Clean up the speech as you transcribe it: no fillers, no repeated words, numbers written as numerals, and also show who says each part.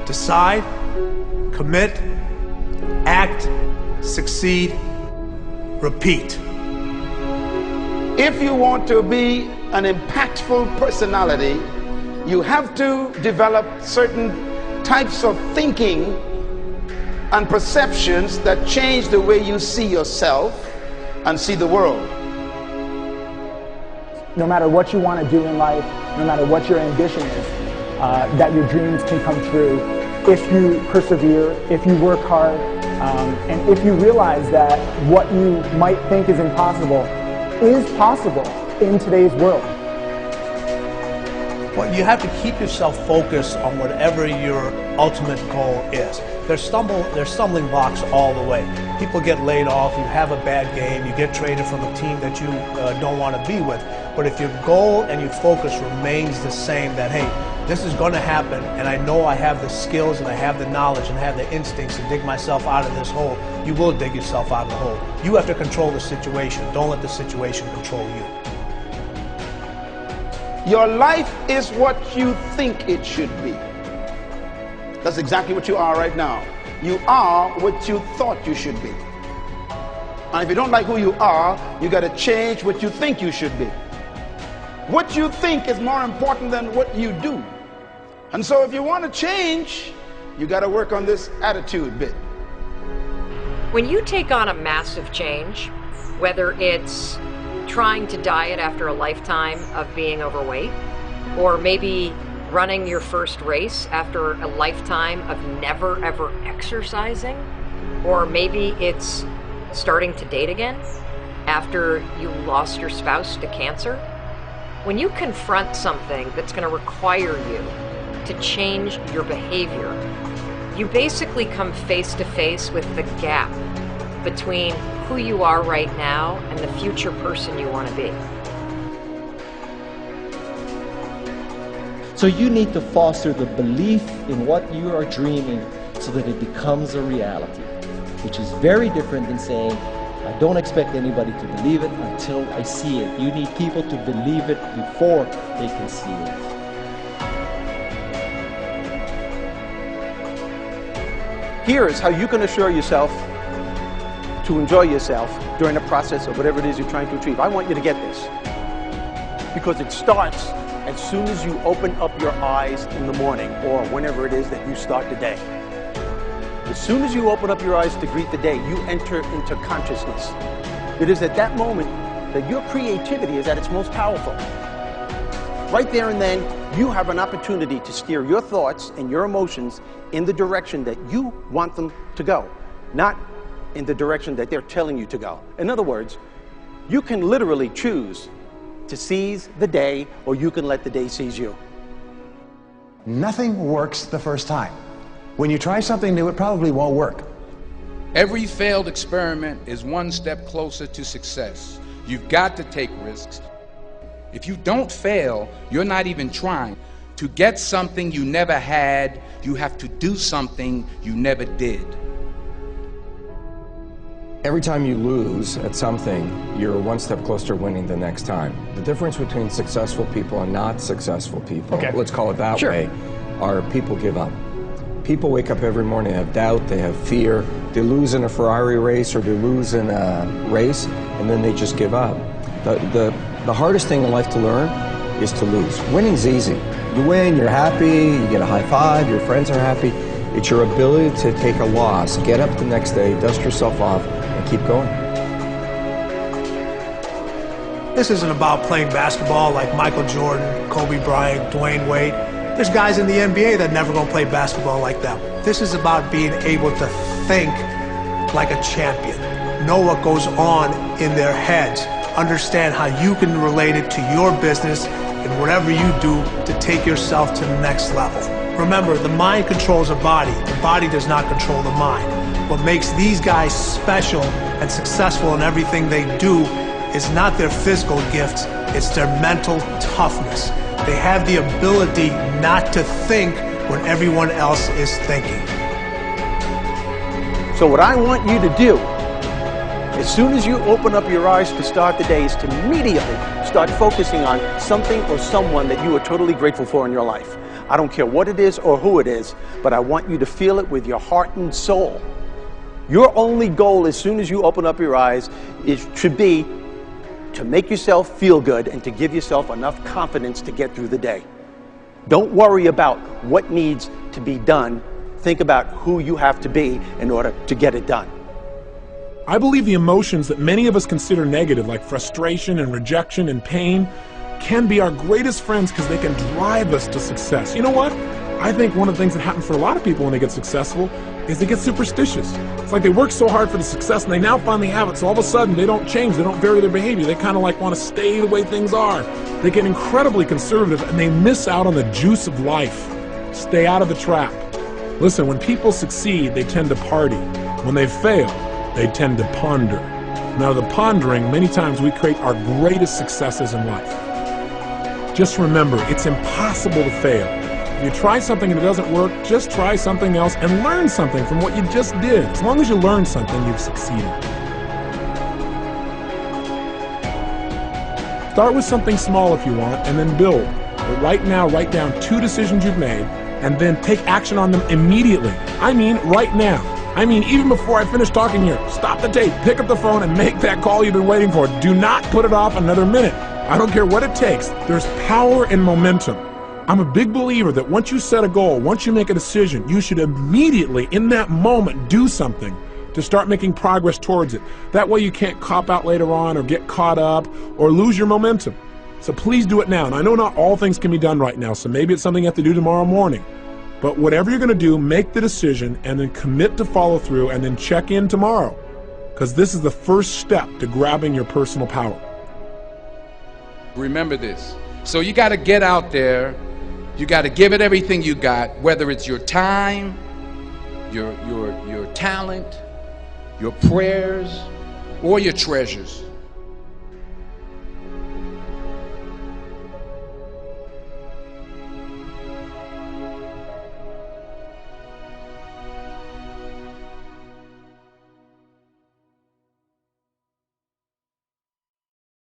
Speaker 1: Decide, commit, act, succeed, repeat.
Speaker 2: If you want to be an impactful personality, you have to develop certain types of thinking and perceptions that change the way you see yourself and see the world.
Speaker 3: No matter what you want to do in life, no matter what your ambition is, that your dreams can come true if you persevere, if you work hard, and if you realize that what you might think is impossible is possible in today's world.
Speaker 1: Well, you have to keep yourself focused on whatever your ultimate goal is. There's stumbling blocks all the way. People get laid off, you have a bad game, you get traded from a team that you don't want to be with. But if your goal and your focus remains the same, that hey, this is going to happen, and I know I have the skills and I have the knowledge and I have the instincts to dig myself out of this hole, you will dig yourself out of the hole. You have to control the situation. Don't let the situation control you.
Speaker 2: Your life is what you think it should be. That's exactly what you are right now. You are what you thought you should be. And if you don't like who you are, you got to change what you think you should be. What you think is more important than what you do. And so if you want to change, you got to work on this attitude bit.
Speaker 4: When you take on a massive change, whether it's trying to diet after a lifetime of being overweight, or maybe running your first race after a lifetime of never ever exercising, or maybe it's starting to date again after you lost your spouse to cancer. When you confront something that's going to require you to change your behavior, you basically come face to face with the gap between who you are right now and the future person you want to be.
Speaker 5: So you need to foster the belief in what you are dreaming so that it becomes a reality, which is very different than saying, I don't expect anybody to believe it until I see it. You need people to believe it before they can see it.
Speaker 6: Here is how you can assure yourself to enjoy yourself during the process of whatever it is you're trying to achieve. I want you to get this, because it starts as soon as you open up your eyes in the morning, or whenever it is that you start the day. As soon as you open up your eyes to greet the day, you enter into consciousness. It is at that moment that your creativity is at its most powerful. Right there and then, you have an opportunity to steer your thoughts and your emotions in the direction that you want them to go, not in the direction that they're telling you to go. In other words, you can literally choose to seize the day, or you can let the day seize you.
Speaker 7: Nothing works the first time. When you try something new, it probably won't work.
Speaker 8: Every failed experiment is one step closer to success. You've got to take risks. If you don't fail, you're not even trying. To get something you never had, you have to do something you never did.
Speaker 9: Every time you lose at something, you're one step closer to winning the next time. The difference between successful people and not successful people, let's call it that way, are people give up. People wake up every morning, they have doubt, they have fear, they lose in a Ferrari race or they lose in a race, and then they just give up. The hardest thing in life to learn is to lose. Winning's easy. You win, you're happy, you get a high five, your friends are happy. It's your ability to take a loss, get up the next day, dust yourself off, and keep going.
Speaker 1: This isn't about playing basketball like Michael Jordan, Kobe Bryant, Dwayne Wade. There's guys in the NBA that never gonna play basketball like them. This is about being able to think like a champion, know what goes on in their heads, understand how you can relate it to your business and whatever you do to take yourself to the next level. Remember, the mind controls the body does not control the mind. What makes these guys special and successful in everything they do is not their physical gifts, it's their mental toughness. They have the ability not to think when everyone else is thinking.
Speaker 6: So what I want you to do, as soon as you open up your eyes to start the day, is to immediately Start focusing on something or someone that you are totally grateful for in your life. I don't care what it is or who it is, but I want you to feel it with your heart and soul. Your only goal as soon as you open up your eyes should be to make yourself feel good and to give yourself enough confidence to get through the day. Don't worry about what needs to be done. Think about who you have to be in order to get it done.
Speaker 10: I believe the emotions that many of us consider negative, like frustration and rejection and pain, can be our greatest friends because they can drive us to success. You know what? I think one of the things that happens for a lot of people when they get successful is they get superstitious. It's like they work so hard for the success and they now finally have it, so all of a sudden they don't change, they don't vary their behavior, they kind of like want to stay the way things are. They get incredibly conservative and they miss out on the juice of life. Stay out of the trap. Listen, when people succeed, they tend to party. When they fail, they tend to ponder. Now, the pondering, many times we create our greatest successes in life. Just remember, it's impossible to fail. If you try something and it doesn't work, just try something else and learn something from what you just did. As long as you learn something, you've succeeded. Start with something small if you want, and then build. But right now, write down 2 decisions you've made, and then take action on them immediately. I mean, right now. I mean, even before I finish talking here, stop the tape, pick up the phone, and make that call you've been waiting for. Do not put it off another minute. I don't care what it takes. There's power in momentum. I'm a big believer that once you set a goal, once you make a decision, you should immediately, in that moment, do something to start making progress towards it. That way you can't cop out later on or get caught up or lose your momentum. So please do it now. And I know not all things can be done right now, so maybe it's something you have to do tomorrow morning. But whatever you're going to do, make the decision and then commit to follow through and then check in tomorrow. Because this is the first step to grabbing your personal power.
Speaker 8: Remember this. So you got to get out there. You got to give it everything you got, whether it's your time, your talent, your prayers, or your treasures.